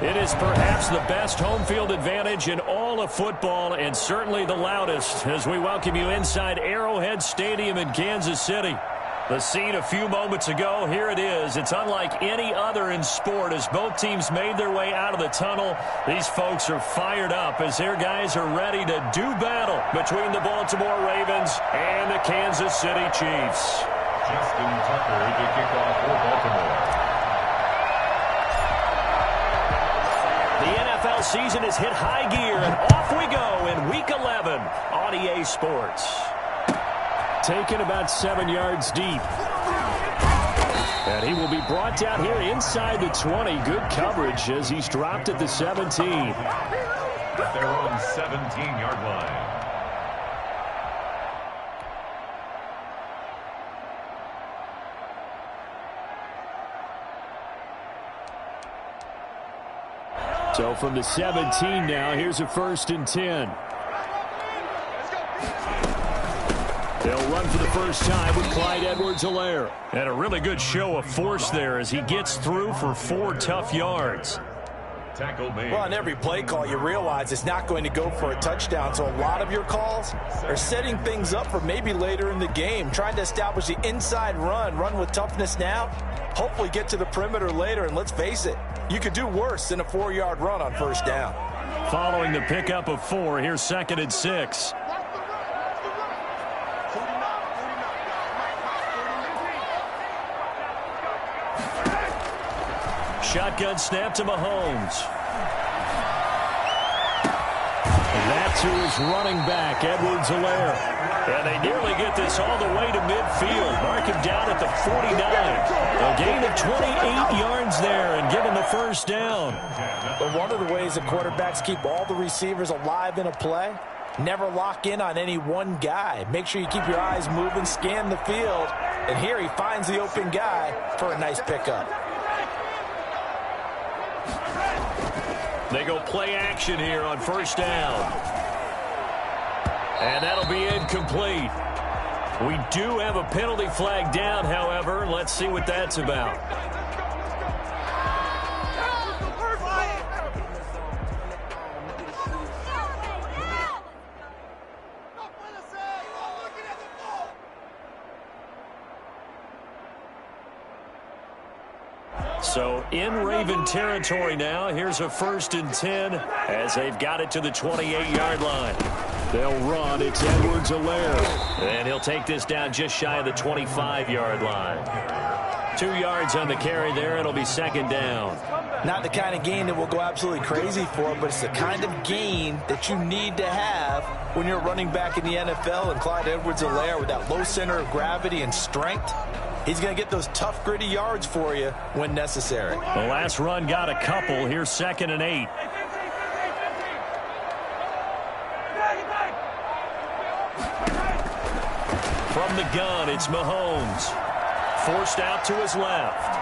It is perhaps the best home field advantage in all of football and certainly the loudest as we welcome you inside Arrowhead Stadium in Kansas City. The scene a few moments ago, here it is. It's unlike any other in sport as both teams made their way out of the tunnel. These folks are fired up as their guys are ready to do battle between the Baltimore Ravens and the Kansas City Chiefs. Justin Tucker to kick off for Baltimore. The NFL season has hit high gear, and off we go in Week 11 on EA Sports. Taken about 7 yards deep. And he will be brought down here inside the 20. Good coverage as he's dropped at the 17. At their own 17-yard line. So from the 17 now, here's a 1st and 10. They'll run for the first time with Clyde Edwards-Helaire. And a really good show of force there as he gets through for 4 tough yards. Tackle made. Well, on every play call, you realize it's not going to go for a touchdown. So a lot of your calls are setting things up for maybe later in the game, trying to establish the inside run with toughness now, hopefully get to the perimeter later. And let's face it, you could do worse than a 4-yard run on first down. Following the pickup of 4, here's 2nd and 6. Shotgun snap to Mahomes. And that's who is running back, Edwards-Helaire. And they nearly get this all the way to midfield. Mark him down at the 49. A gain of 28 yards there and give him the first down. But one of the ways that quarterbacks keep all the receivers alive in a play, never lock in on any one guy. Make sure you keep your eyes moving, scan the field. And here he finds the open guy for a nice pickup. They go play action here on first down. And that'll be incomplete. We do have a penalty flag down, however. Let's see what that's about. So in Raven territory now, here's a 1st and 10 as they've got it to the 28-yard line. They'll run. It's Edwards-Helaire. And he'll take this down just shy of the 25-yard line. 2 yards on the carry there. It'll be 2nd down. Not the kind of gain that we'll go absolutely crazy for, but it's the kind of gain that you need to have when you're running back in the NFL. And Clyde Edwards-Helaire with that low center of gravity and strength, he's going to get those tough, gritty yards for you when necessary. The last run got a couple. Here's 2nd and 8. From the gun, it's Mahomes. Forced out to his left.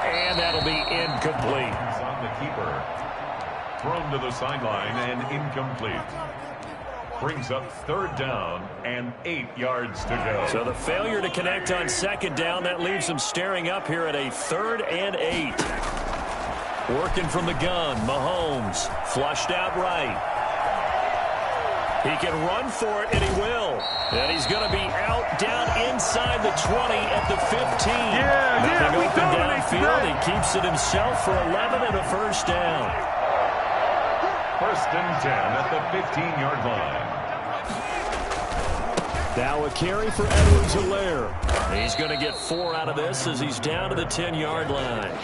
And that'll be incomplete. He's on the keeper. Thrown to the sideline and incomplete. Brings up 3rd down and 8 yards to go. So the failure to connect on 2nd down, that leaves them staring up here at a 3rd and 8. Working from the gun, Mahomes flushed out right. He can run for it, and he will. And he's going to be out down inside the 20 at the 15. Nothing open downfield. He keeps it himself for 11 and a first down. 1st and 10 at the 15-yard line. Now a carry for Edwards-Helaire. He's going to get 4 out of this as he's down to the 10-yard line.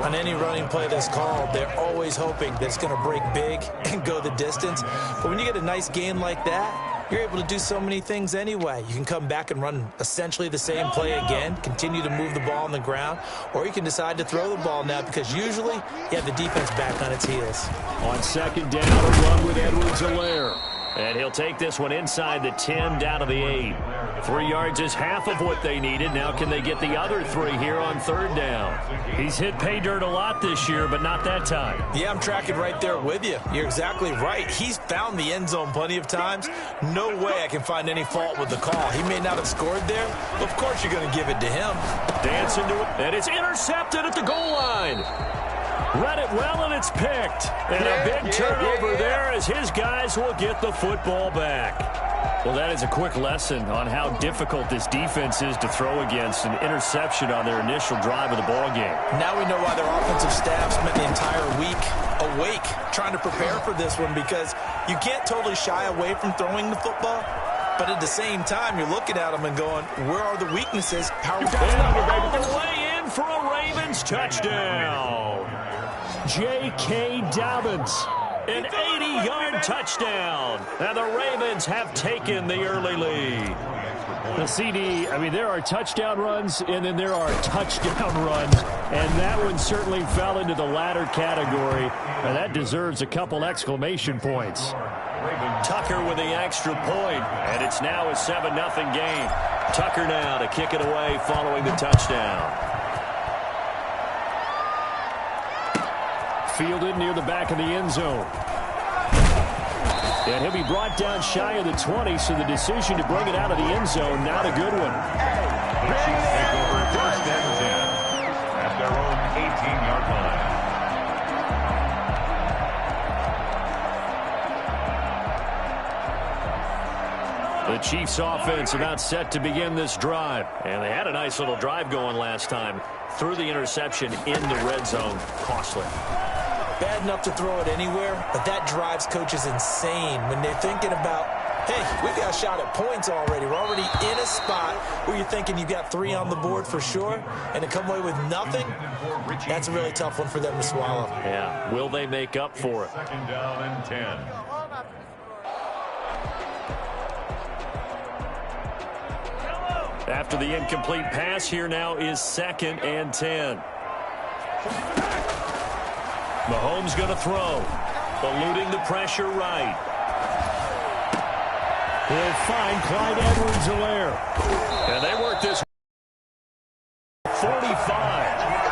On any running play that's called, they're always hoping that it's going to break big and go the distance. But when you get a nice gain like that, you're able to do so many things anyway. You can come back and run essentially the same play again, continue to move the ball on the ground, or you can decide to throw the ball now because usually you have the defense back on its heels. On 2nd down, a run with Edwards-Helaire. And he'll take this one inside the 10 down to the 8. 3 yards is half of what they needed. Now can they get the other 3 here on 3rd down? He's hit pay dirt a lot this year, but not that time. Yeah, I'm tracking right there with you. You're exactly right. He's found the end zone plenty of times. No way I can find any fault with the call. He may not have scored there, but of course you're going to give it to him. Dancing to it, and it's intercepted at the goal line. Read it well, and it's picked. And a big turnover there as his guys will get the football back. Well, that is a quick lesson on how difficult this defense is to throw against. An interception on their initial drive of the ball game. Now we know why their offensive staff spent the entire week awake trying to prepare for this one, because you can't totally shy away from throwing the football, but at the same time, you're looking at them and going, where are the weaknesses? How are we going to stop it? All the way in for a Ravens touchdown. J.K. Dobbins. An 80-yard touchdown. And the Ravens have taken the early lead. The CD, I mean, there are touchdown runs, and then there are touchdown runs. And that one certainly fell into the latter category. And that deserves a couple exclamation points. Tucker with the extra point, and it's now a 7-0 game. Tucker now to kick it away following the touchdown. Fielded near the back of the end zone. And he'll be brought down shy of the 20, so the decision to bring it out of the end zone, not a good one. The Chiefs take over first and 10 at their own 18-yard line. The Chiefs offense about set to begin this drive. And they had a nice little drive going last time. Threw the interception in the red zone. Costly. Bad enough to throw it anywhere, but that drives coaches insane when they're thinking about, hey, we got a shot at points already. We're already in a spot where you're thinking you got 3 on the board for sure, and to come away with nothing, that's a really tough one for them to swallow. Yeah, will they make up for it? Second down and 10. After the incomplete pass, here now is 2nd and 10. Mahomes going to throw. Eluding the pressure right. He'll find Clyde Edwards-Helaire. And they work this 45.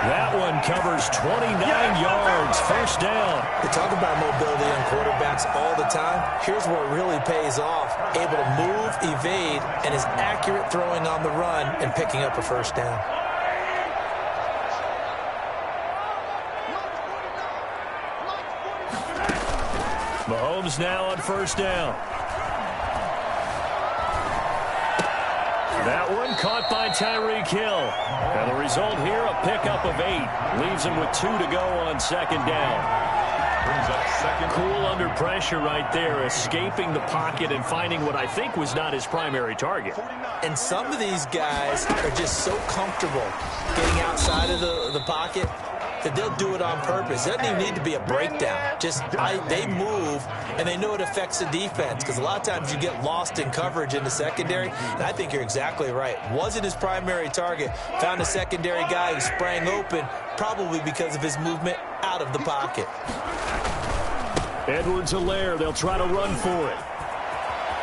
That one covers 29 yards. First down. They talk about mobility on quarterbacks all the time. Here's where it really pays off. Able to move, evade, and is accurate throwing on the run and picking up a first down. Mahomes now on first down. That one caught by Tyreek Hill. And the result here, a pickup of 8. Leaves him with 2 to go on second down. Brings up second. Cool under pressure right there, escaping the pocket and finding what I think was not his primary target. And some of these guys are just so comfortable getting outside of the pocket that they'll do it on purpose. It doesn't even need to be a breakdown. Just they move, and they know it affects the defense, because a lot of times you get lost in coverage in the secondary, and I think you're exactly right. Wasn't his primary target. Found a secondary guy who sprang open, probably because of his movement out of the pocket. Edwards-Helaire, they'll try to run for it.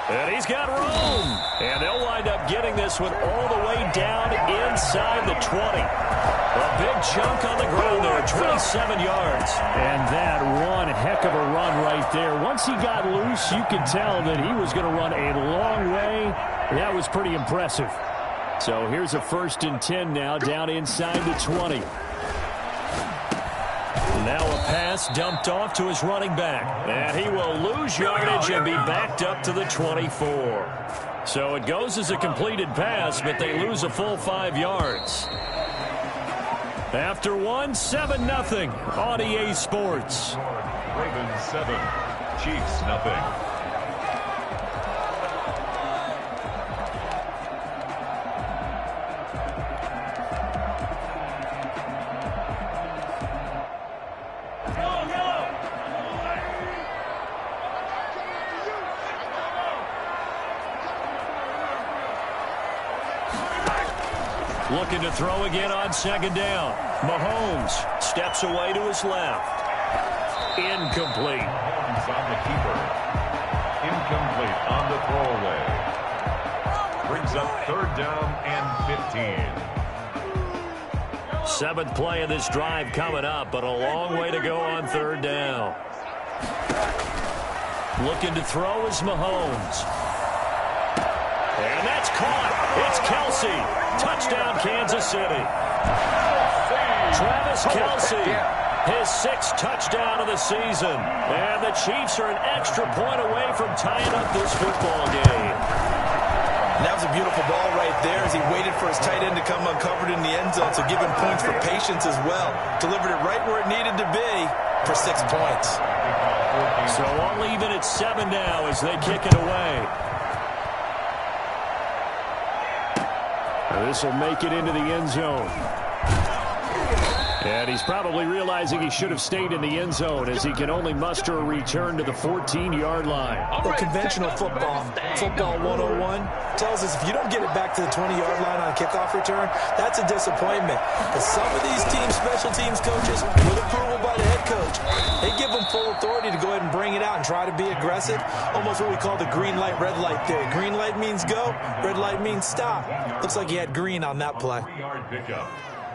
And he's got room. And they'll wind up getting this one all the way down inside the 20. A big chunk on the ground there, 27 yards. And that one heck of a run right there. Once he got loose, you could tell that he was going to run a long way. That was pretty impressive. So here's a 1st and 10 now, down inside the 20. Now a pass dumped off to his running back. And he will lose yardage and be backed up to the 24. So it goes as a completed pass, but they lose a full 5 yards. After one, 7-0 on EA Sports. Ravens 7, Chiefs nothing. Looking to throw again on second down. Mahomes steps away to his left. Incomplete. Mahomes on the keeper. Incomplete on the throwaway. Brings up 3rd down and 15. 7th play of this drive coming up, but a long way to go on 3rd down. Looking to throw is Mahomes. And that's caught. It's Kelce. Touchdown, Kansas City. Travis Kelce his 6th touchdown of the season. And the Chiefs are an extra point away from tying up this football game. And that was a beautiful ball right there as he waited for his tight end to come uncovered in the end zone, so give him points for patience as well. Delivered it right where it needed to be for 6 points. So only even at 7 now as they kick it away. This will make it into the end zone. And he's probably realizing he should have stayed in the end zone as he can only muster a return to the 14-yard line. Well, conventional football 101, tells us if you don't get it back to the 20-yard line on kickoff return, that's a disappointment. But some of these teams, special teams coaches, with approval by the head coach, they give them full authority to go ahead and bring it out and try to be aggressive. Almost what we call the green light, red light theory. Green light means go, red light means stop. Looks like he had green on that play. 3-yard pickup.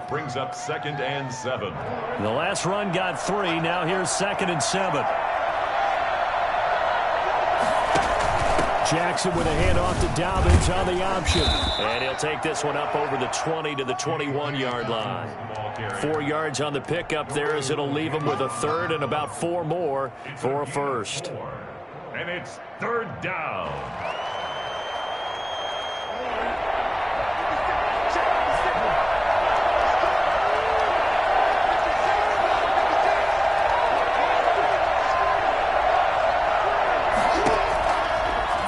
Brings up 2nd and 7. The last run got 3. Now here's 2nd and 7. Jackson with a handoff to Dobbins on the option. And he'll take this one up over the 20 to the 21-yard line. 4 yards on the pickup there as it'll leave him with a 3rd and about 4 more for a 1st. And it's 3rd down.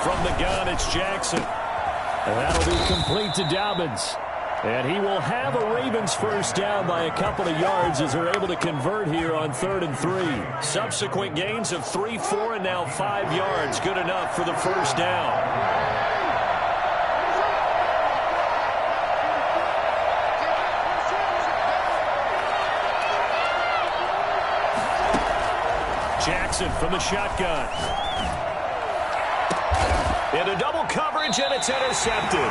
From the gun, it's Jackson. And that'll be complete to Dobbins. And he will have a Ravens 1st down by a couple of yards as they're able to convert here on 3rd and 3. Subsequent gains of 3, 4, and now 5 yards. Good enough for the 1st down. Jackson from the shotgun. Into double coverage, and it's intercepted.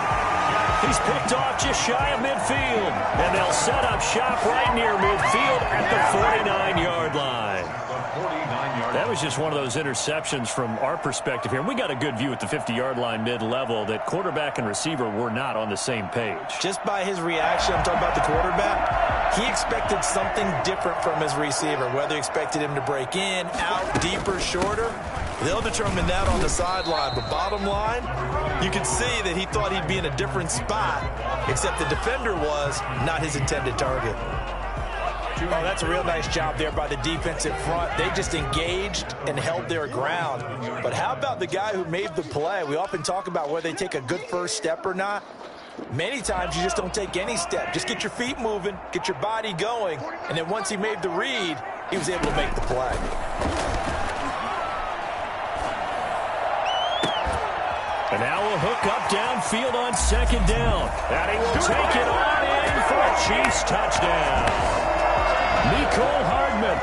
He's picked off just shy of midfield. And they'll set up shop right near midfield at the 49-yard line. That was just one of those interceptions from our perspective here. And we got a good view at the 50-yard line mid-level that quarterback and receiver were not on the same page. Just by his reaction, I'm talking about the quarterback, he expected something different from his receiver, whether he expected him to break in, out, deeper, shorter. They'll determine that on the sideline. But bottom line, you can see that he thought he'd be in a different spot, except the defender was not his intended target. Oh, that's a real nice job there by the defensive front. They just engaged and held their ground. But how about the guy who made the play? We often talk about whether they take a good first step or not. Many times you just don't take any step. Just get your feet moving, get your body going, and then once he made the read, he was able to make the play. And now we'll hook up downfield on 2nd down. And he will take it on in for a Chiefs touchdown. Mecole Hardman,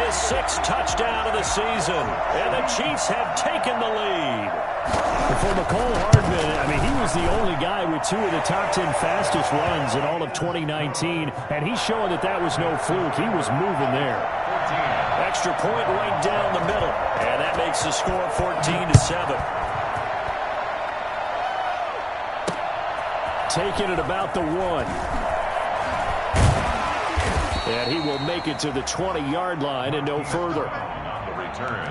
his 6th touchdown of the season. And the Chiefs have taken the lead. For Mecole Hardman, I mean, he was the only guy with 2 of the top 10 fastest runs in all of 2019. And he's showing that that was no fluke. He was moving there. Extra point right down the middle. And that makes the score 14-7. Taking it about the 1. And he will make it to the 20-yard line and no further. On the return,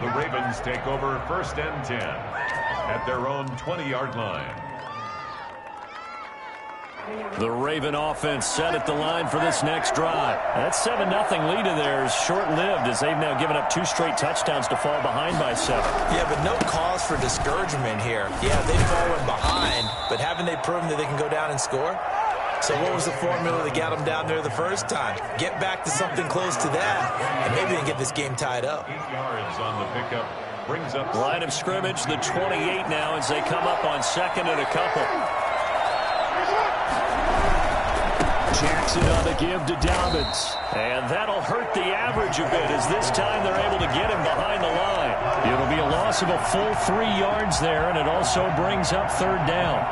the Ravens take over 1st and 10 at their own 20-yard line. The Raven offense set at the line for this next drive. That 7-0 lead of theirs short-lived as they've now given up 2 straight touchdowns to fall behind by 7. Yeah, but no cause for discouragement here. Yeah, they've fallen behind, but haven't they proven that they can go down and score? So what was the formula that got them down there the first time? Get back to something close to that, and maybe they can get this game tied up. 8 yards on the pickup. Brings up line of scrimmage, the 28 now as they come up on 2nd and a couple. Jackson on the give to Dobbins. And that'll hurt the average a bit as this time they're able to get him behind the line. It'll be a loss of a full 3 yards there, and it also brings up 3rd down.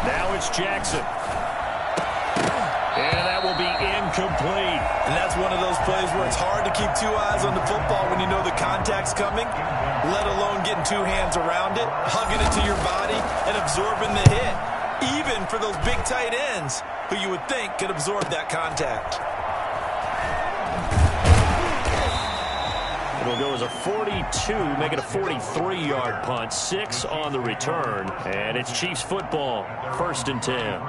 Now it's Jackson. And that will be incomplete. And that's one of those plays where it's hard to keep two eyes on the football when you know the contact's coming, let alone getting two hands around it, hugging it to your body, and absorbing the hit, even for those big tight ends who you would think could absorb that contact. It'll go as a 42, make it a 43-yard punt, 6 on the return, and it's Chiefs football, 1st and 10.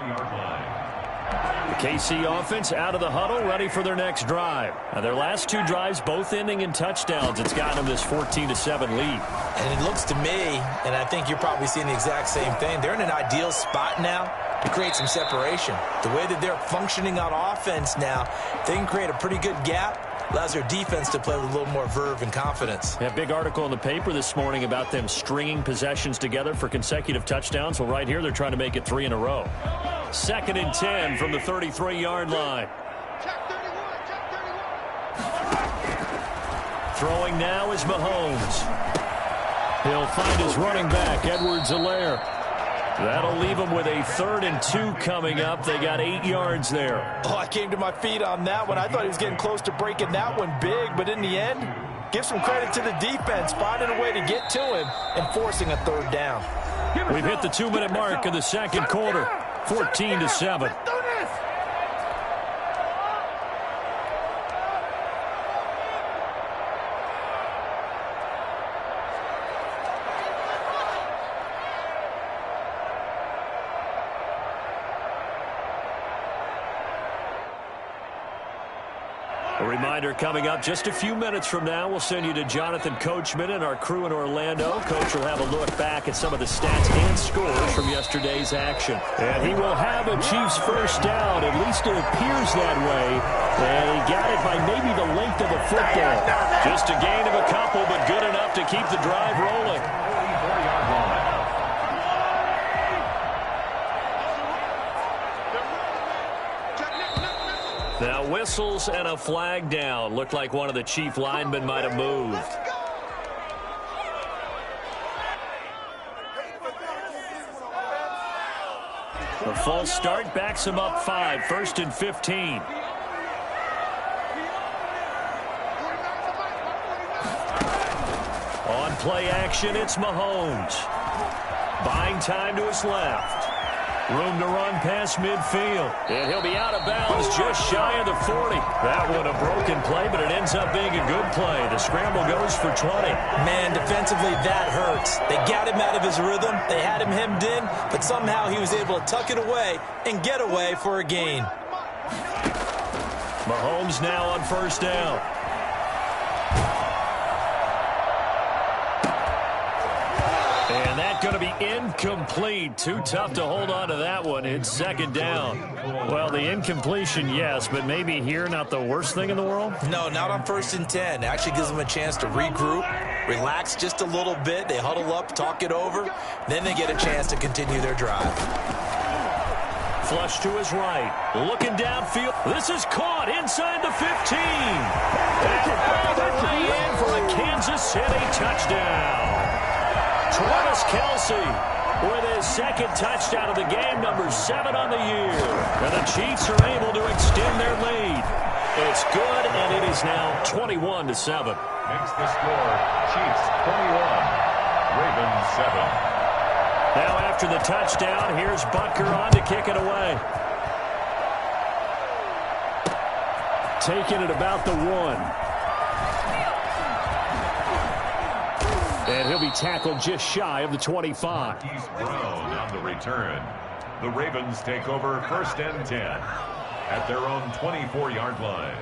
The KC offense out of the huddle, ready for their next drive. Now, their last 2 drives, both ending in touchdowns. It's gotten them this 14-7 lead. And it looks to me, and I think you're probably seeing the exact same thing, they're in an ideal spot now to create some separation. The way that they're functioning on offense now, they can create a pretty good gap. Allows their defense to play with a little more verve and confidence. A big article in the paper this morning about them stringing possessions together for consecutive touchdowns. Well, right here, they're trying to make it 3 in a row. 2nd and 10 from the 33-yard line. Throwing now is Mahomes. He'll find his running back, Edwards-Helaire. That'll leave them with a 3rd and 2 coming up. They got 8 yards there. Oh, I came to my feet on that one. I thought he was getting close to breaking that one big, but in the end, give some credit to the defense, finding a way to get to him and forcing a 3rd down. We've hit the 2-minute mark in the 2nd quarter, 14-7. A reminder coming up just a few minutes from now. We'll send you to Jonathan Coachman and our crew in Orlando. Coach will have a look back at some of the stats and scores from yesterday's action. And he will have a Chiefs first down. At least it appears that way. And he got it by maybe the length of a football. Just a gain of a couple, but good enough to keep the drive rolling. Now whistles and a flag down. Looked like one of the Chief linemen might have moved. A false start backs him up 5. 1st and 15. On play action, it's Mahomes. Buying time to his left. Room to run past midfield. And he'll be out of bounds just shy of the 40. That one a broken play, but it ends up being a good play. The scramble goes for 20. Man, defensively, that hurts. They got him out of his rhythm. They had him hemmed in, but somehow he was able to tuck it away and get away for a gain. Mahomes now on 1st down. And that's going to be incomplete. Too tough to hold on to that one. It's 2nd down. Well, the incompletion, yes, but maybe here not the worst thing in the world? No, not on 1st and 10. It actually gives them a chance to regroup, relax just a little bit. They huddle up, talk it over. Then they get a chance to continue their drive. Flush to his right. Looking downfield. This is caught inside the 15. And all the way in for a Kansas City touchdown. Travis Kelce with his 2nd touchdown of the game, number 7 on the year. And the Chiefs are able to extend their lead. It's good, and it is now 21-7. Makes the score Chiefs 21, Ravens 7. Now after the touchdown, here's Butker on to kick it away. Taking it about the 1. And he'll be tackled just shy of the 25. He's Brown on the return. The Ravens take over 1st and 10 at their own 24-yard line.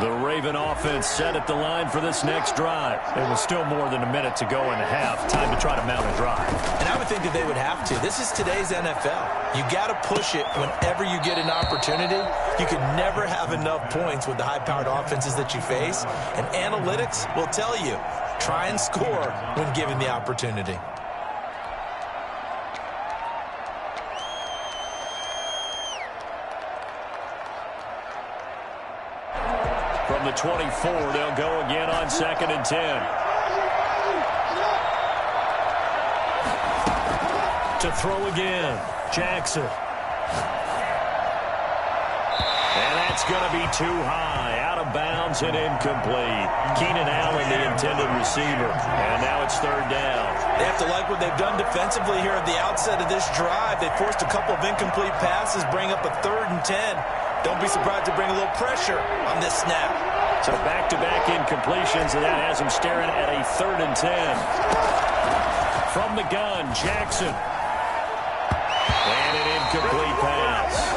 The Raven offense set at the line for this next drive. There was still more than a minute to go in the half. Time to try to mount a drive. And I would think that they would have to. This is today's NFL. You got to push it whenever you get an opportunity. You can never have enough points with the high-powered offenses that you face. And analytics will tell you, try and score when given the opportunity. From the 24, they'll go again on 2nd and 10. To throw again, Jackson. And that's going to be too high, out of bounds and incomplete. Keenan Allen, the intended receiver. And now it's third down. They have to like what they've done defensively here at the outset of this drive. They forced a couple of incomplete passes, bring up a 3rd and 10. Don't be surprised to bring a little pressure on this snap. So back-to-back incompletions, and that has him staring at a 3rd and 10. From the gun, Jackson. And an incomplete pass.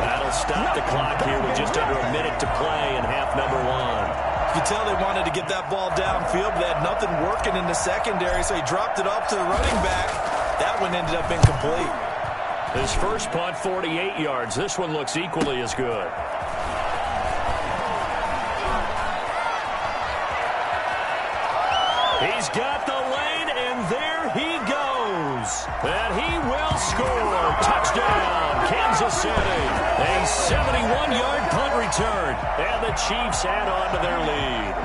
That'll stop the clock here with just under a minute to play in half number 1. You can tell they wanted to get that ball downfield, but they had nothing working in the secondary, so he dropped it off to the running back. That one ended up incomplete. His first punt, 48 yards. This one looks equally as good. He's got the lane, and there he goes. And he will score. Touchdown, Kansas City. A 71-yard punt return. And the Chiefs add on to their lead.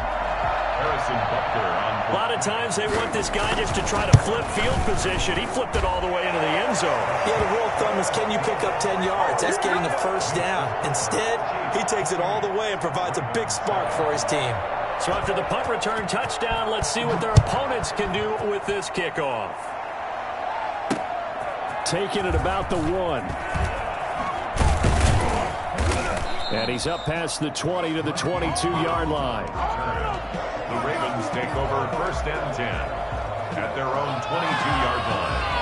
Harrison Butker on. A lot of times they want this guy just to try to flip field position. He flipped it all the way into the end zone. Yeah, the rule of thumb is, can you pick up 10 yards? That's getting a first down. Instead, he takes it all the way and provides a big spark for his team. So after the punt return touchdown, let's see what their opponents can do with this kickoff. Taking it about the 1. And he's up past the 20 to the 22-yard line. The Ravens take over 1st and 10 at their own 22-yard line.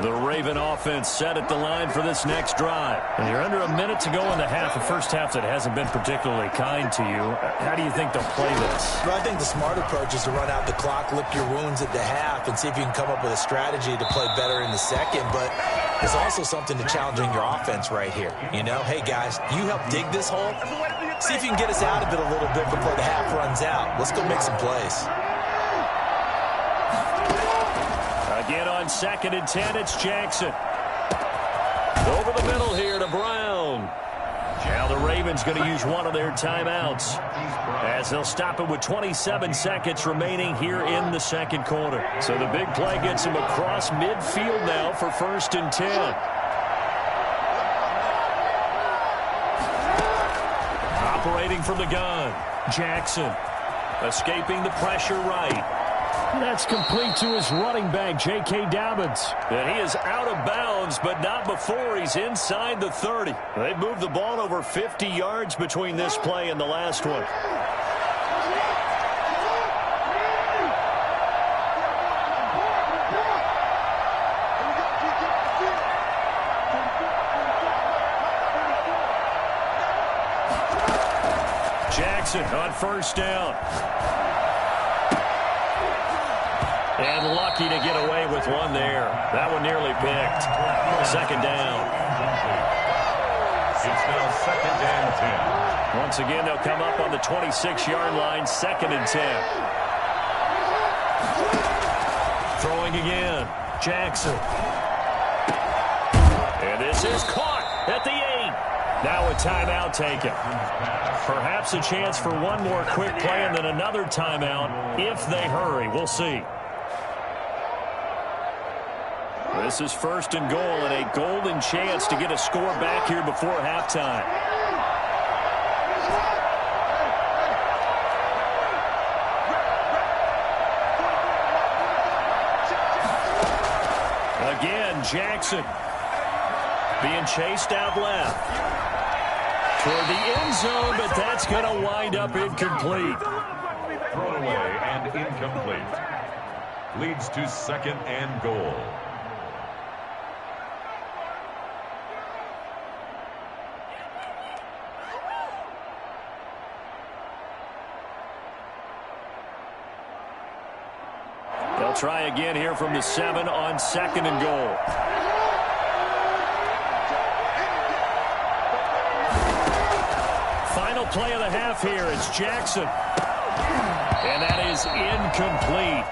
The Raven offense set at the line for this next drive. And you're under a minute to go in the half, the first half that hasn't been particularly kind to you. How do you think they'll play this? Well, I think the smart approach is to run out the clock, lick your wounds at the half, and see if you can come up with a strategy to play better in the second. But there's also something to challenging your offense right here. You know, hey, guys, you help dig this hole. See if you can get us out of it a little bit before the half runs out. Let's go make some plays. Again on 2nd and 10, it's Jackson. Over the middle here to Brown. Now the Ravens going to use one of their timeouts as they'll stop it with 27 seconds remaining here in the second quarter. So the big play gets him across midfield now for 1st and 10. Operating from the gun, Jackson. Escaping the pressure right. That's complete to his running back, J.K. Dobbins. And he is out of bounds, but not before he's inside the 30. They moved the ball over 50 yards between this play and the last one. Jackson on 1st down. And lucky to get away with one there. That one nearly picked. 2nd down. It's now 2nd and 10. Once again, they'll come up on the 26-yard line, 2nd and 10. Throwing again, Jackson. And this is caught at the 8. Now a timeout taken. Perhaps a chance for one more quick play and then another timeout if they hurry. We'll see. This is 1st and goal and a golden chance to get a score back here before halftime. Again, Jackson being chased out left toward the end zone, but that's going to wind up incomplete. Thrown away and incomplete. Leads to 2nd and goal. They'll try again here from the 7 on 2nd and goal. Final play of the half here. It's Jackson. And that is incomplete.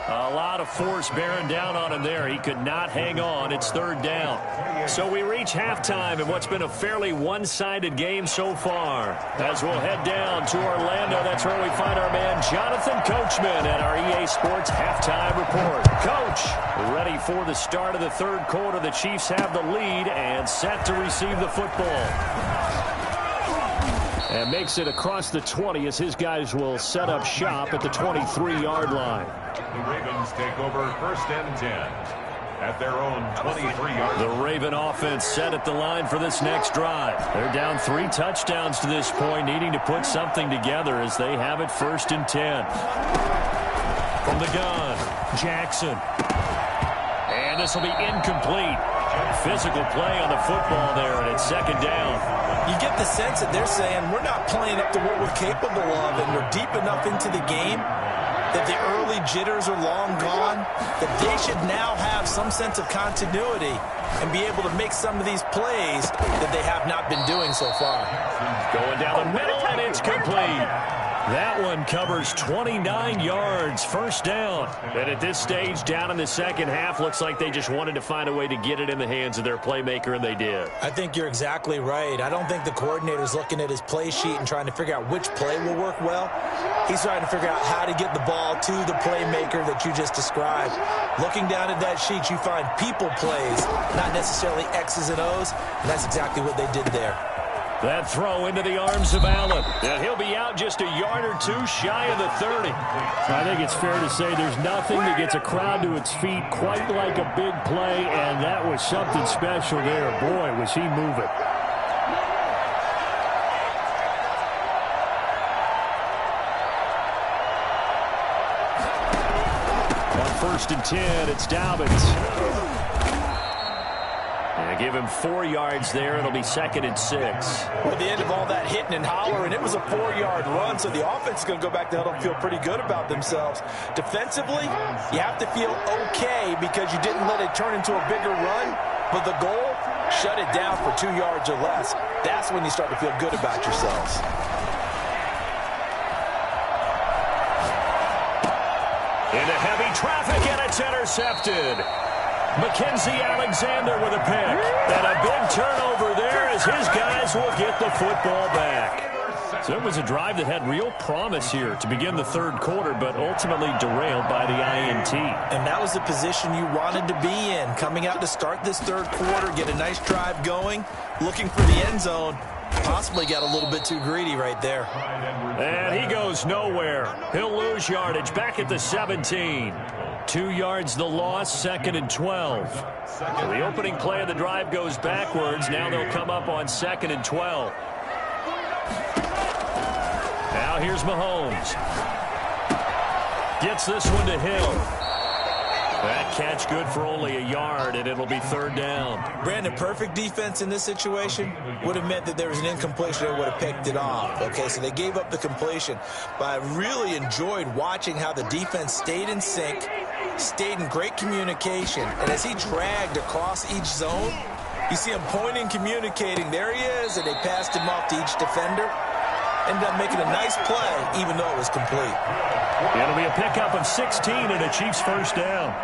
A lot of force bearing down on him there. He could not hang on. It's third down. So we reach halftime in what's been a fairly one-sided game so far. As we'll head down to Orlando, that's where we find our man Jonathan Coachman at our EA Sports Halftime Report. Coach, ready for the start of the third quarter. The Chiefs have the lead and set to receive the football. And makes it across the 20 as his guys will set up shop at the 23-yard line. The Ravens take over 1st and 10 at their own 23-yard line. The Raven offense set at the line for this next drive. They're down 3 touchdowns to this point, needing to put something together as they have it 1st and 10. From the gun, Jackson. And this will be incomplete. Physical play on the football there, and it's 2nd down. You get the sense that they're saying we're not playing up to what we're capable of, and we're deep enough into the game that the early jitters are long gone, that they should now have some sense of continuity and be able to make some of these plays that they have not been doing so far. Going down the middle, and it's complete. That one covers 29 yards, 1st down. And at this stage, down in the second half, looks like they just wanted to find a way to get it in the hands of their playmaker, and they did. I think you're exactly right. I don't think the coordinator's looking at his play sheet and trying to figure out which play will work well. He's trying to figure out how to get the ball to the playmaker that you just described. Looking down at that sheet, you find people plays, not necessarily X's and O's, and that's exactly what they did there. That throw into the arms of Allen. And he'll be out just a yard or 2 shy of the 30. I think it's fair to say there's nothing that gets a crowd to its feet quite like a big play, and that was something special there. Boy, was he moving. On 1st and 10, it's Dobbins. Give him 4 yards there. It'll be 2nd and 6. At the end of all that hitting and hollering, it was a 4-yard run, so the offense is going to go back to huddle and feel pretty good about themselves. Defensively, you have to feel okay because you didn't let it turn into a bigger run, but the goal, shut it down for 2 yards or less. That's when you start to feel good about yourselves. Into heavy traffic, and it's intercepted. Mackenzie Alexander with a pick. And a big turnover there as his guys will get the football back. So it was a drive that had real promise here to begin the third quarter, but ultimately derailed by the INT. And that was the position you wanted to be in, coming out to start this third quarter, get a nice drive going, looking for the end zone. Possibly got a little bit too greedy right there. And he goes nowhere. He'll lose yardage back at the 17. 2 yards the loss, 2nd and 12. So the opening play of the drive goes backwards. Now they'll come up on 2nd and 12. Now here's Mahomes. Gets this one to Hill. That catch good for only a yard, and it'll be 3rd down. Brandon, perfect defense in this situation would have meant that there was an incompletion and would have picked it off. Okay, so they gave up the completion. But I really enjoyed watching how the defense stayed in sync, stayed in great communication. And as he dragged across each zone, you see him pointing, communicating. There he is, and they passed him off to each defender. Ended up making a nice play, even though it was complete. It'll be a pickup of 16 and a Chiefs 1st down.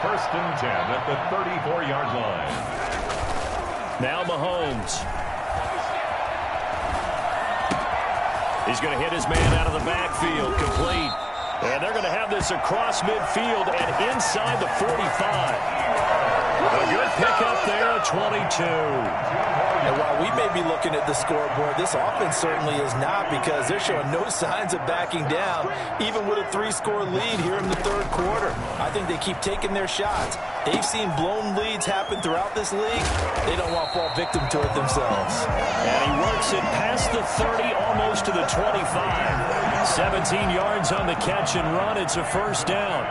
1st and 10 at the 34-yard line. Now Mahomes. He's going to hit his man out of the backfield, complete. And they're going to have this across midfield and inside the 45. A good pickup there, 22. And while we may be looking at the scoreboard, this offense certainly is not, because they're showing no signs of backing down, even with a 3-score lead here in the third quarter. I think they keep taking their shots. They've seen blown leads happen throughout this league. They don't want to fall victim to it themselves. And he works it past the 30, almost to the 25. 17 yards on the catch and run. It's a 1st down.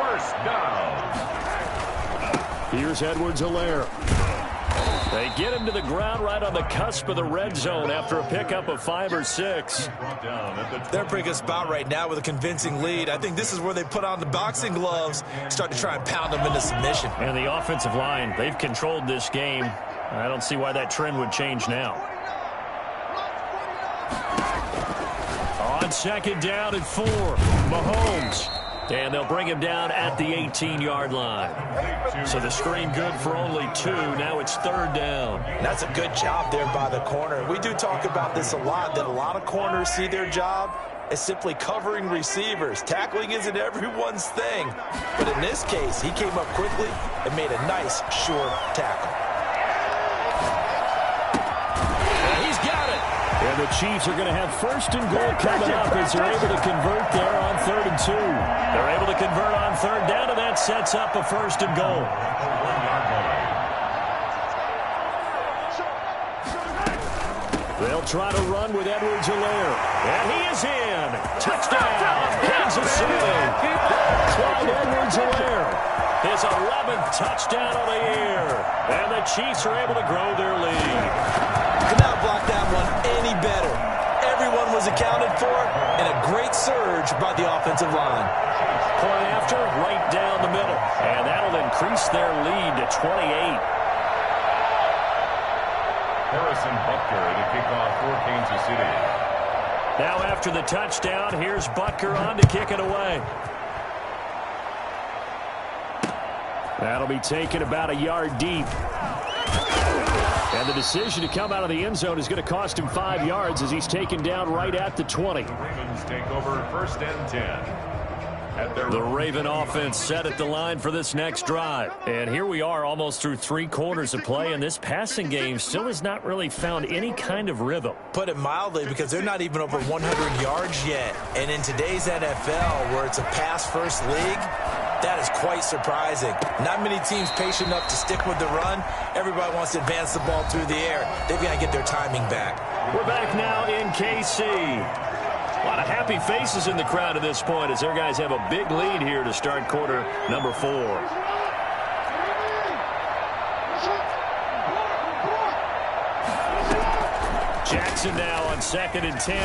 First down. Here's Edwards-Helaire. They get him to the ground right on the cusp of the red zone after a pickup of 5 or 6. They're in a pretty good spot right now with a convincing lead. I think this is where they put on the boxing gloves, start to try and pound them into submission. And the offensive line, they've controlled this game. I don't see why that trend would change now. On 2nd down and 4. Mahomes. And they'll bring him down at the 18-yard line. So the screen good for only 2. Now it's 3rd down. That's a good job there by the corner. We do talk about this a lot, that a lot of corners see their job as simply covering receivers. Tackling isn't everyone's thing. But in this case, he came up quickly and made a nice, sure tackle. And the Chiefs are going to have 1st and goal coming up as they're able to convert there on 3rd and 2. They're able to convert on 3rd down, and that sets up a 1st and goal. They'll try to run with Edwards-Helaire. And he is in. Touchdown, Kansas City. Clyde Edwards-Helaire. His 11th touchdown of the year. And the Chiefs are able to grow their lead. Could not block that one any better. Everyone was accounted for, and a great surge by the offensive line. Point after, right down the middle. And that'll increase their lead to 28. Harrison Butker to kick off for Kansas City. Now after the touchdown, here's Butker on to kick it away. That'll be taken about a yard deep. And the decision to come out of the end zone is going to cost him 5 yards as he's taken down right at the 20. The Ravens take over 1st and 10. The Raven offense set at the line for this next drive. And here we are almost through 3 quarters of play, and this passing game still has not really found any kind of rhythm. Put it mildly, because they're not even over 100 yards yet. And in today's NFL, where it's a pass-first league, that is quite surprising. Not many teams patient enough to stick with the run. Everybody wants to advance the ball through the air. They've got to get their timing back. We're back now in KC. A lot of happy faces in the crowd at this point as their guys have a big lead here to start quarter number 4. Jackson now on 2nd and 10.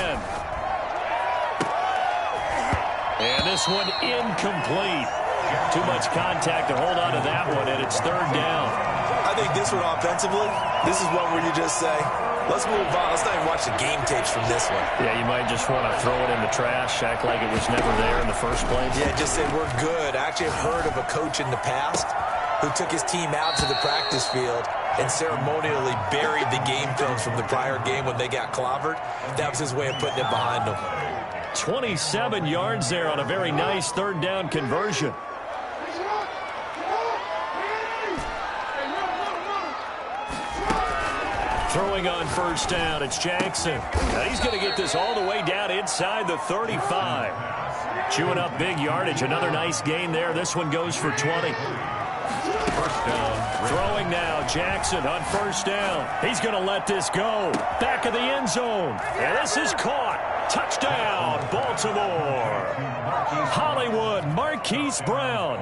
And this one incomplete. Too much contact to hold on to that one, and it's 3rd down. I think this one offensively, this is one where you just say, let's move on. Let's not even watch the game tapes from this one. Yeah, you might just want to throw it in the trash, act like it was never there in the first place. Yeah, just say we're good. I actually have heard of a coach in the past who took his team out to the practice field and ceremonially buried the game films from the prior game when they got clobbered. That was his way of putting it behind them. 27 yards there on a very nice 3rd down conversion. Throwing on 1st down, it's Jackson. Now he's going to get this all the way down inside the 35. Chewing up big yardage. Another nice gain there. This one goes for 20. 1st down. Throwing now, Jackson on 1st down. He's going to let this go. Back of the end zone. And this is caught. Touchdown, Baltimore. Hollywood Marquise Brown.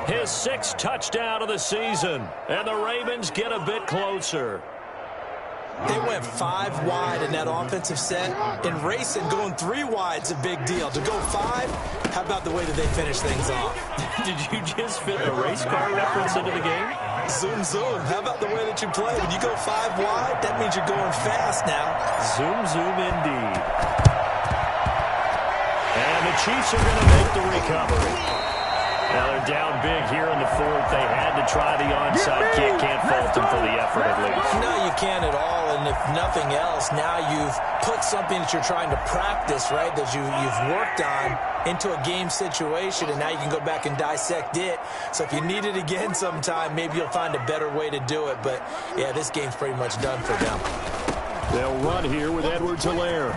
His 6th touchdown of the season. And the Ravens get a bit closer. They went 5 wide in that offensive set. In racing, going 3 wide is a big deal. To go 5, how about the way that they finish things off? Did you just fit a race car reference into the game? Zoom, zoom. How about the way that you play? When you go 5 wide, that means you're going fast now. Zoom, zoom indeed. And the Chiefs are going to make the recovery. Now they're down big here in the 4th. They had to try the onside kick. Can't fault them for the effort at least. No, you can't at all. And if nothing else, now you've put something that you're trying to practice, right, that you've worked on into a game situation, and now you can go back and dissect it. So if you need it again sometime, maybe you'll find a better way to do it. But, yeah, this game's pretty much done for them. They'll run here with Edwards-Helaire.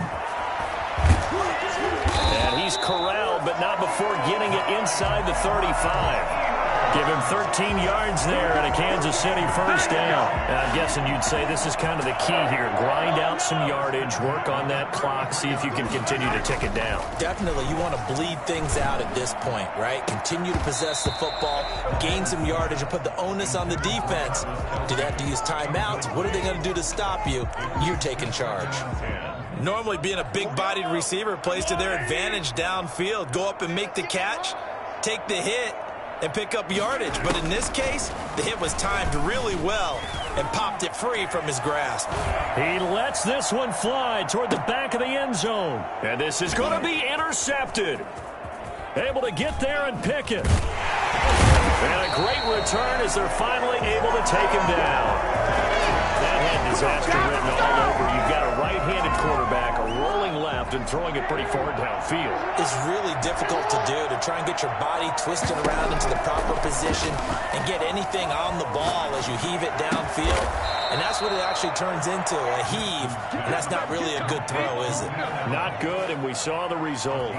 And he's corralled, but not before getting it inside the 35. Give him 13 yards there and a Kansas City 1st down. And I'm guessing you'd say this is kind of the key here. Grind out some yardage, work on that clock, see if you can continue to tick it down. Definitely. You want to bleed things out at this point, right? Continue to possess the football, gain some yardage, and put the onus on the defense. Do they have to use timeouts? What are they going to do to stop you? You're taking charge. Normally being a big-bodied receiver plays to their advantage downfield. Go up and make the catch, take the hit, and pick up yardage. But in this case, the hit was timed really well and popped it free from his grasp. He lets this one fly toward the back of the end zone. And this is going to be intercepted. able to get there and pick it. And a great return as they're finally able to take him down. That had disaster written all over. You've got a right-handed quarterback, a rolling left, and throwing it pretty far downfield. It's really difficult to do, to try and get your body twisted around into the proper position and get anything on the ball as you heave it downfield. And that's what it actually turns into, a heave. And that's not really a good throw, is it? Not good, and we saw the result.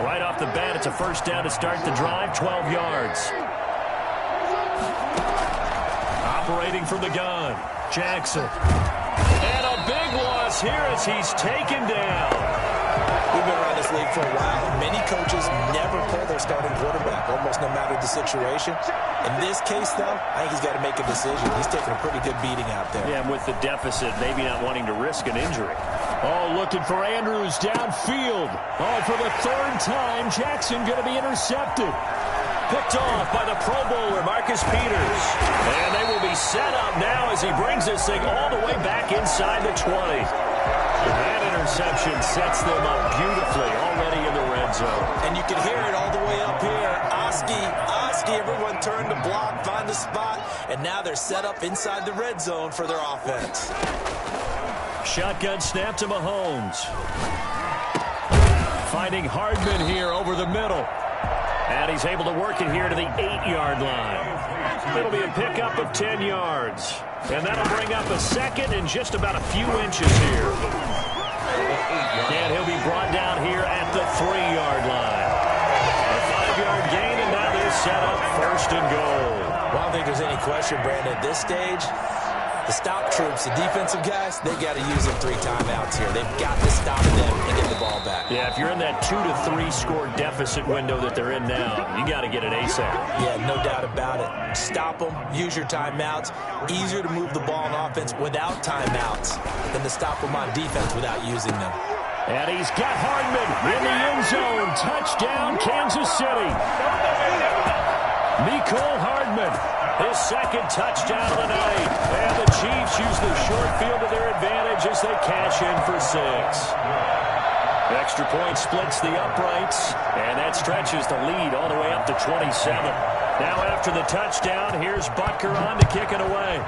Right off the bat, it's a first down to start the drive, 12 yards. Operating from the gun, Jackson. And a big loss here as he's taken down. We've been around this league for a while. Many coaches never pull their starting quarterback, almost no matter the situation. In this case, though, I think he's got to make a decision. He's taking a pretty good beating out there. Yeah, and with the deficit, maybe not wanting to risk an injury. Oh, looking for Andrews downfield. Oh, for the third time, Jackson going to be intercepted. Picked off by the Pro Bowler, Marcus Peters. And they will be set up now as he brings this thing all the way back inside the 20. That interception sets them up beautifully already in the red zone. And you can hear it all the way up here. Oski, everyone turned to block, find a spot, and now they're set up inside the red zone for their offense. Shotgun snap to Mahomes. Finding Hardman here over the middle. And he's able to work it here to the 8-yard line. It'll be a pickup of 10 yards. And that'll bring up a second and just about a few inches here. And he'll be brought down here at the 3-yard line. A 5-yard gain, and now they're set up first and goal. Well, I don't think there's any question, Brandon, at this stage. The stop troops, the defensive guys, they got to use them 3 timeouts here. They've got to stop them and get the ball back. Yeah, if you're in that 2 to 3 score deficit window that they're in now, you got to get it ASAP. Yeah, no doubt about it. Stop them, use your timeouts. Easier to move the ball on offense without timeouts than to stop them on defense without using them. And he's got Hardman in the end zone. Touchdown, Kansas City. Mecole Hardman, his second touchdown of the night. And the Chiefs use the short field to their advantage as they cash in for 6. Extra point splits the uprights, and that stretches the lead all the way up to 27. Now after the touchdown, here's Butker on to kick it away.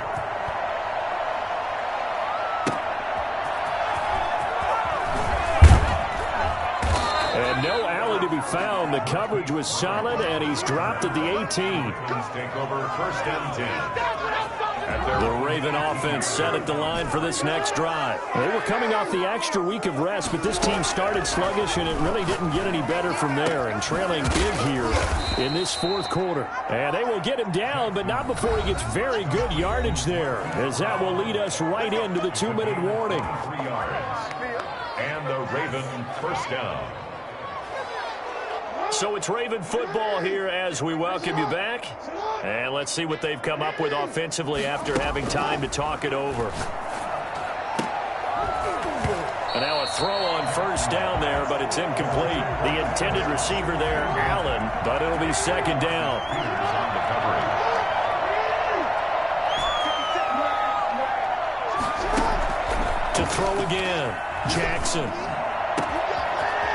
And no alley to be found. The coverage was solid, and he's dropped at the 18. Take over first and 10. The Raven offense set at the line for this next drive. They were coming off the extra week of rest, but this team started sluggish, and it really didn't get any better from there, and trailing big here in this fourth quarter. And they will get him down, but not before he gets very good yardage there, as that will lead us right into the 2-minute warning. 3 yards. And the Raven first down. So it's Raven football here as we welcome you back. And let's see what they've come up with offensively after having time to talk it over. And now a throw on first down there, but it's incomplete. The intended receiver there, Allen, but it'll be second down. To throw again, Jackson.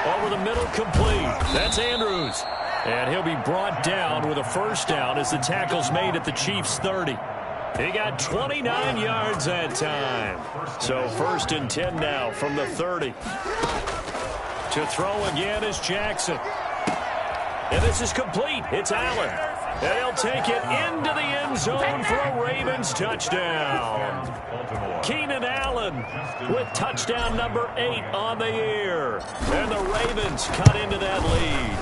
Over the middle, complete. That's Andrews. And he'll be brought down with a first down as the tackle's made at the Chiefs' 30. He got 29 yards that time. So first and 10 now from the 30. To throw again is Jackson. And this is complete. It's Allen. And he'll take it into the end zone for a Ravens touchdown. Keenan Allen with touchdown number 8 on the year. And the Ravens cut into that lead.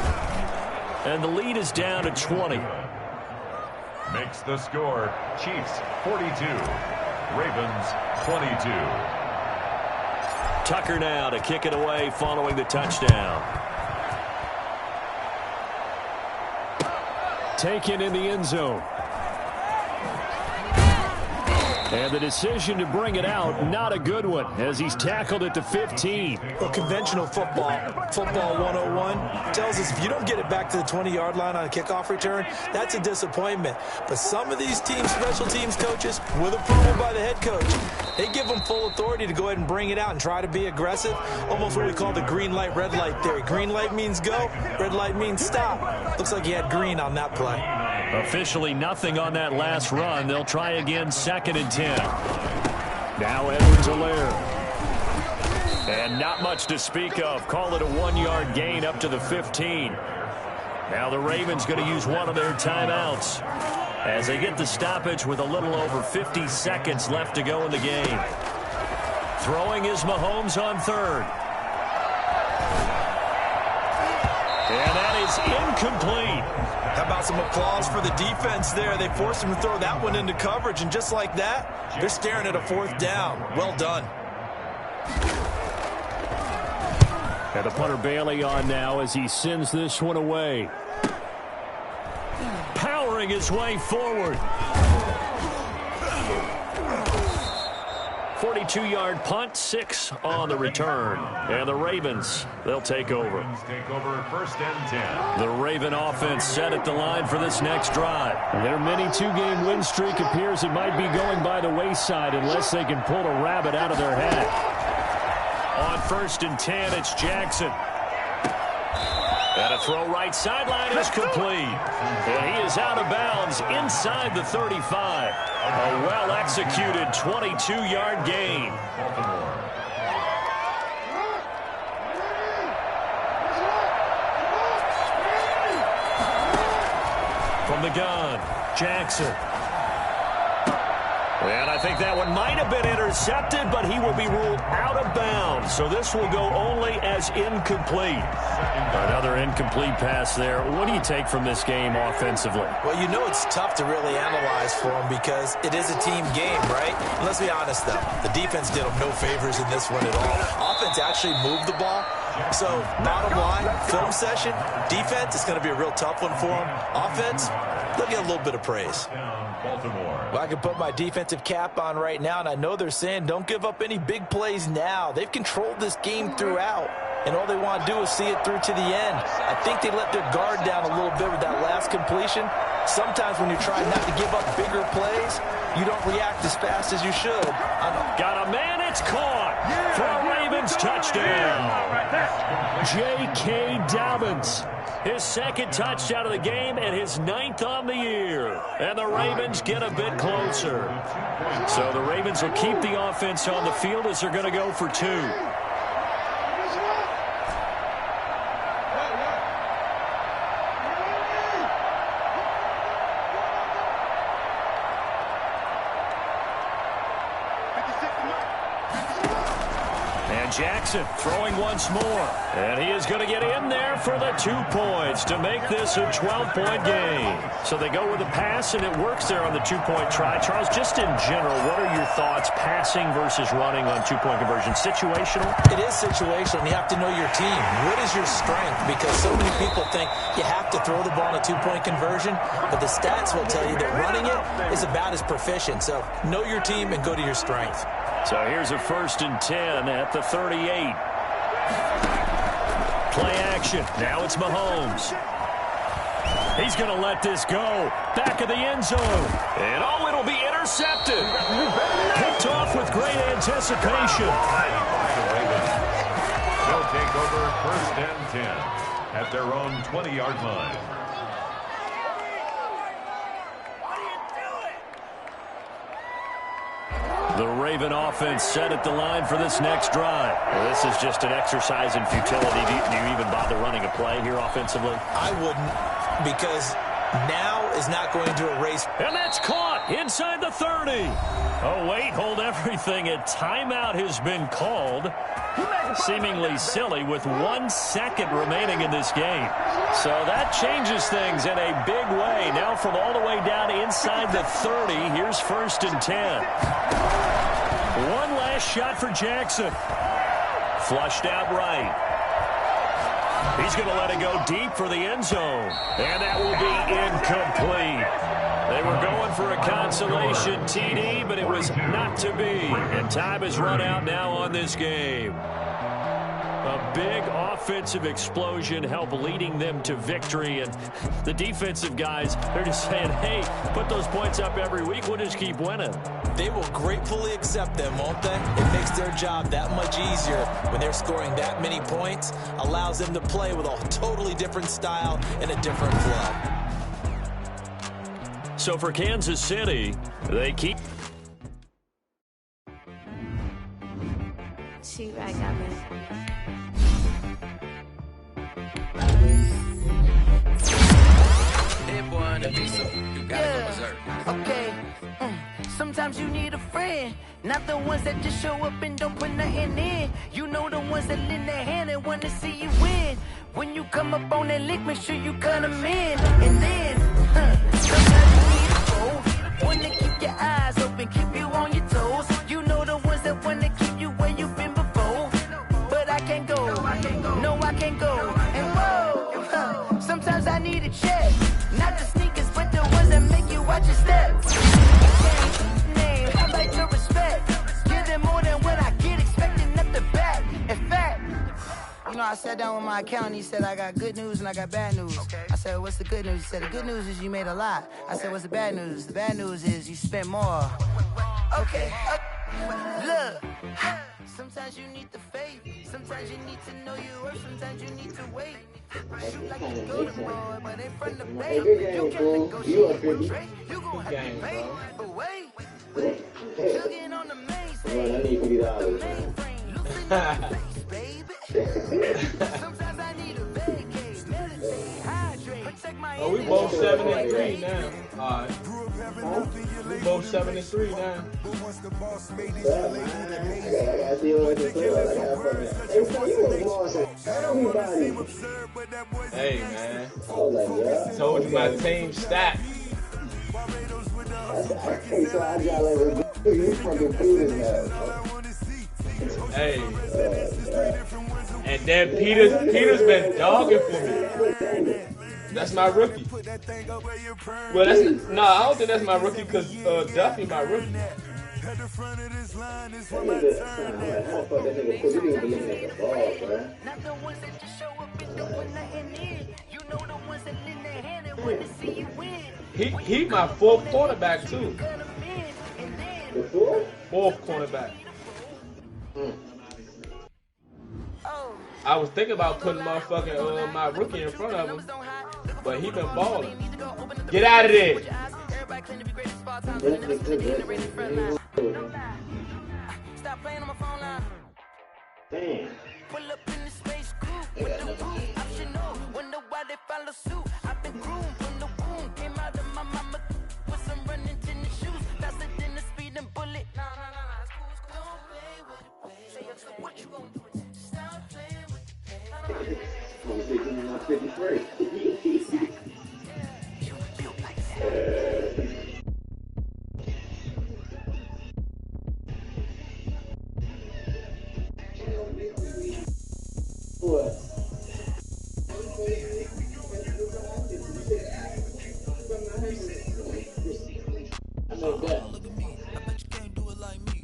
And the lead is down to 20. Makes the score Chiefs 42, Ravens 22. Tucker now to kick it away following the touchdown. Taken in the end zone. And the decision to bring it out, not a good one, as he's tackled it to 15. Well, conventional football 101, tells us if you don't get it back to the 20-yard line on a kickoff return, that's a disappointment. But some of these teams, special teams coaches, with approval by the head coach, they give them full authority to go ahead and bring it out and try to be aggressive, almost what we call the green light, red light theory. Green light means go, red light means stop. Looks like he had green on that play. Officially nothing on that last run. They'll try again, 2nd and 10. Now Edwards-Helaire. And not much to speak of. Call it a 1-yard gain up to the 15. Now the Ravens going to use one of their timeouts as they get the stoppage with a little over 50 seconds left to go in the game. Throwing is Mahomes on 3rd. And that is incomplete. How about some applause for the defense there? They forced him to throw that one into coverage, and just like that, they're staring at a 4th down. Well done. And the punter Bailey on now as he sends this one away. Powering his way forward. 42-yard punt, 6 on the return. And the Ravens, they'll take over. Take over 1st and 10. The Raven offense set at the line for this next drive. Their mini 2-game win streak appears it might be going by the wayside unless they can pull a rabbit out of their hat. On 1st and 10, it's Jackson. And a throw right sideline is complete. And he is out of bounds inside the 35. A well-executed 22-yard gain. From the gun, Jackson. And I think that one might have been intercepted, but he will be ruled out of bounds. So this will go only as incomplete. Another incomplete pass there. What do you take from this game offensively? Well, you know it's tough to really analyze for them because it is a team game, right? And let's be honest, though. The defense did them no favors in this one at all. Offense actually moved the ball. So, bottom line, film session, defense is going to be a real tough one for them. Offense, they'll get a little bit of praise. Well, I can put my defensive cap on right now, and I know they're saying don't give up any big plays now. They've controlled this game throughout, and all they want to do is see it through to the end. I think they let their guard down a little bit with that last completion. Sometimes when you're trying not to give up bigger plays, you don't react as fast as you should. Got a man, it's caught for a Ravens touchdown. J.K. Dobbins, his 2nd touchdown of the game and his 9th on the year. And the Ravens get a bit closer. So the Ravens will keep the offense on the field as they're going to go for 2. Jackson throwing once more. And he is going to get in there for the 2 points to make this a 12-point game. So they go with a pass, and it works there on the 2-point try. Charles, just in general, what are your thoughts passing versus running on 2-point conversion? Situational? It is situational, and you have to know your team. What is your strength? Because so many people think you have to throw the ball in a 2-point conversion, but the stats will tell you that running it is about as proficient. So know your team and go to your strength. So here's a 1st and 10 at the 38. Play action. Now it's Mahomes. He's going to let this go. Back of the end zone. And oh, it'll be intercepted. Picked off with great anticipation. They'll take over 1st and 10 at their own 20-yard line. The Raven offense set at the line for this next drive. Well, this is just an exercise in futility. Do you even bother running a play here offensively? I wouldn't, because now is not going to erase. And that's caught inside the 30. Oh, wait, hold everything. A timeout has been called. Seemingly silly with 1 second remaining in this game. So that changes things in a big way. Now from all the way down inside the 30, here's 1st and 10. One last shot for Jackson. Flushed out right. He's going to let it go deep for the end zone. And that will be incomplete. They were going for for a consolation TD, but it was not to be. And time has run out now on this game. A big offensive explosion helped leading them to victory. And the defensive guys, they're just saying, hey, put those points up every week. We'll just keep winning. They will gratefully accept them, won't they? It makes their job that much easier when they're scoring that many points. Allows them to play with a totally different style and a different flow. So for Kansas City, they keep... Shoot, I got me. Okay. Sometimes you need a friend, not the ones that just show up and don't put nothing in. You know the ones that lend their hand and want to see you win. When you come up on that lick, make sure you cut them in. And then, sometimes you need a foe, one to keep your eyes open, keep you on your toes. You know the ones that want to keep you where you've been before. But I can't go, no I can't go. And whoa, sometimes I need a check. Not the sneakers, but the ones that make you watch your steps. Name, I like your respect. Give them more than what I get, expecting nothing back. In fact, you know, I sat down with my accountant. He said, I got good news and I got bad news. I said, what's the good news? He said, the good news is you made a lot. I said, what's the bad news? The bad news is you spent more. Okay. Look. Sometimes you need the faith. Sometimes you need to know your worth. Sometimes you need to wait. Shoot like you go to boy, but ain't from the bay. You can't negotiate with Drake. You gon' have to pay. But wait. Chugging on the main stage. The main frame. Looking at the face, baby. Sometimes I need a vacate. Meditate, hydrate. Protect my Oh, we both 7-3 now. Alright. We both 7-3 now. Hey man, told you my team stacked. Hey, and then Peter's been dogging for me. That's my rookie. Well, I don't think that's my rookie because Duffy my rookie. At the front of this line is for my turn. Not the ones that just show up and don't put nothing in. You know the ones that lend their hand and want to see you win. He my fourth cornerback too. Fourth cornerback. I was thinking about putting motherfucking my rookie in front of him, but he been balling. Get out of there. Stop playing on my phone line. Damn. Pull up in the space coupe with the roof optional. Wonder why they follow suit. I've been groomed from the womb. Came out of my mama with some running tennis shoes. Faster than the speeding bullet. Nah, it's cool. Don't play with it. Say so what you gonna do? Stop playing with it. I'm 53. You built like that. What? I know that. Look at me. I bet you can't do it like me.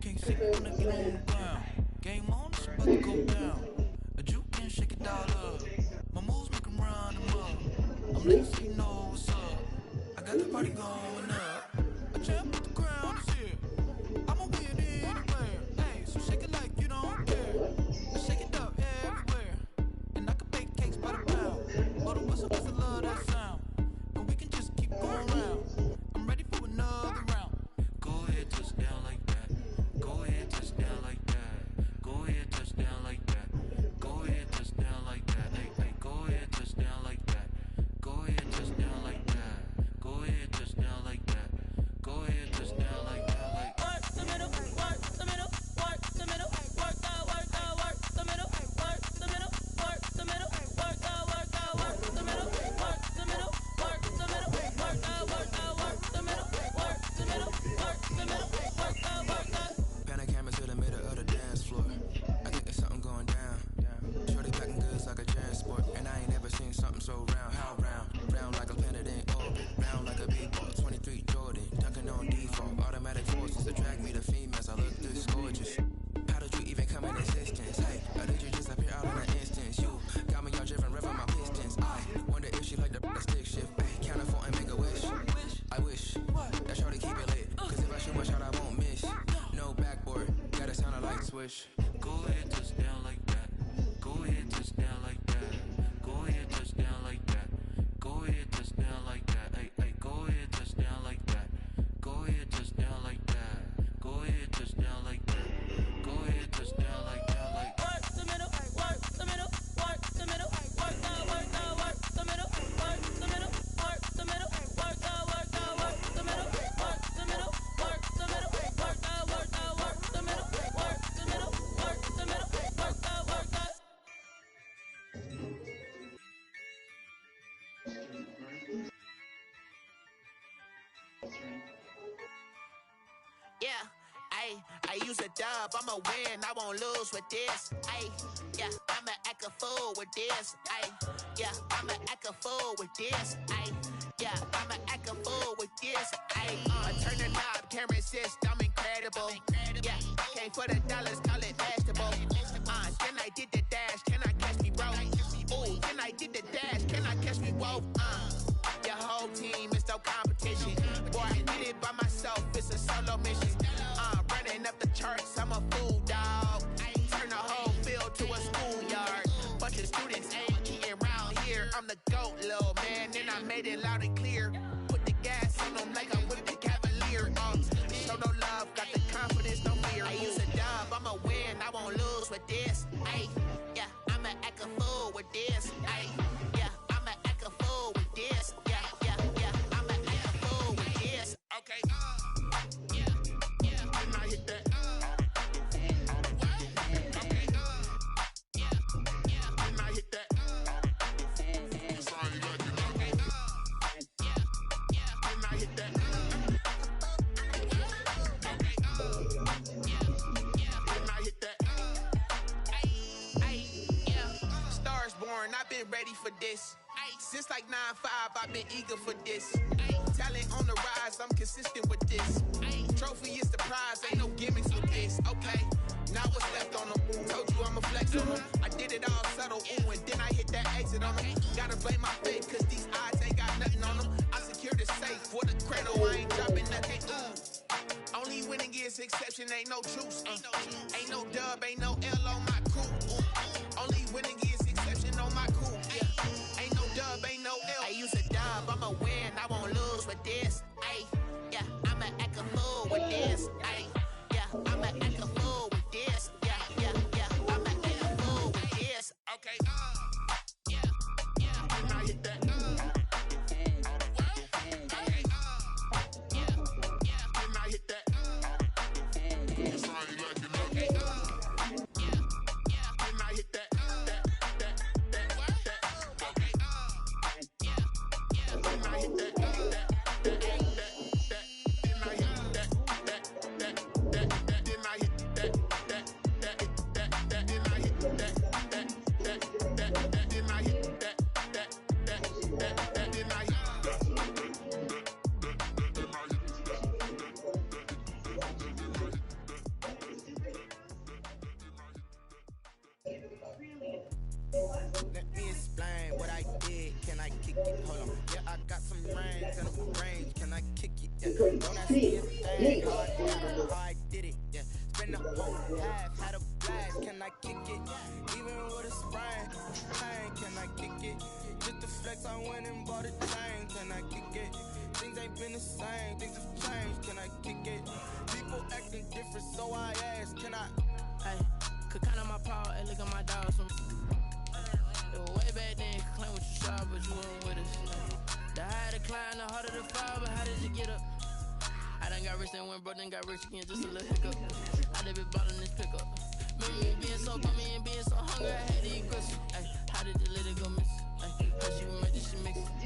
Can't sit on the get on the ground. Game on, it's about to go down. A juke can shake it all up. My moves make them run them up. I'm letting you know what's up. I got the party going up. A champ with the crown is here. I'm a win anywhere. Hey, so shake it like you don't care. Shake it up everywhere. And I can bake cakes by the pound. Blow the whistle 'cause I love that sound. And we can just keep going round. I'm ready for another round. Go ahead, touch down like that. Go ahead, touch down like that. Go ahead, touch down like that. Go ahead, touch down like that. Hey, go ahead, touch down like that. Go ahead, touch down like that. Go ahead, touch down like that. swish. Go ahead, touchdown like that. Go ahead, touchdown like that. Go ahead, touchdown like that. Go ahead, touchdown like that. Hey, hey, go ahead, touchdown like that. Go ahead, touchdown like that. Go ahead, touchdown like that. Go ahead, touchdown like that. Like work the middle, work the middle, work the middle, work the middle, work the middle, work the middle, work the middle, work the middle, work the middle, work the middle, work the middle, work the middle, work the middle, work the middle, work the. Yeah, I use a dub, I'ma win, I won't lose with this. Yeah, I'ma act a fool with this. Yeah, I'ma act a fool with this. Yeah, I'ma act a fool with this. I turn the knob, camera assist, I'm incredible. Yeah, came for the dollars, call it vegetable. Then I did the dash, can I catch me, bro? Ooh, then I did the dash, can I catch me, whoa? Your whole team is no competition. Boy, I did it by myself, it's a solo mission. Running up the charts, I'm a fool, dog. Turn the whole field to a schoolyard. Bunch of students ain't eating around here. I'm the GOAT, little man, and I made it loud and clear. Put the gas on them like I'm with the Cavalier. Show no love, got the confidence, no fear. I use a dub, I'ma win, I won't lose with this. Yeah, I'ma act a fool with this. Yeah, I'ma act a fool with this. Yeah, I'ma act a fool with this. Okay, and I hit that. Okay, and I hit that. Sorry, like you know. And I hit that. And I hit that. Stars born, I've been ready for this. Since like 9-5, I've been eager for this. Talent on the rise, I'm consistent with this. Trophy is the prize, ain't no gimmicks with this. Okay, now what's left on them? Told you I'ma flex on them. I did it all subtle, ooh, and then I hit that exit on them. Gotta blame my fate, cause these odds ain't got nothing on them. I secured the safe for the cradle, I ain't dropping nothing, ooh. Only winning is exception, ain't no truce. Ain't no dub, ain't no L on my crew. Only winning is exception on my crew. Yeah, ain't no dub, ain't no L. I use a dub, I'ma win, I won't lose with this. Yeah, I'ma act a fool with this. Yeah, I'ma act a fool with this. Yeah, I'ma act a fool with this. Okay, and I hit that. Okay, and I hit that. Sorry, like you know. Okay, and I hit that. Okay, and I hit that. Let me explain what I did. Can I kick it? Hold on. Yeah, I got some range and a range. Can I kick it? Yeah. Don't ask me a thing. How I did it. Yeah. Spend the whole half. Had a blast. Can I kick it? Even with a sprain. Can I kick it? Just to flex, I went and bought a chain. Can I kick it? Things ain't been the same. Things have changed. Can I kick it? People acting different, so I asked. Can I? Hey, could count on my power and look at my dog. Way back then, could claim what you saw, but you weren't with us. The higher the climb, the harder the fall, but how did you get up? I done got rich and went broke, then got rich again, just a little hiccup. I done been ballin' this pickup. Remember me being so bummy and being so hungry, I had to eat grits. Ay, how did you let it go miss? Ay, how she make this, she mix it.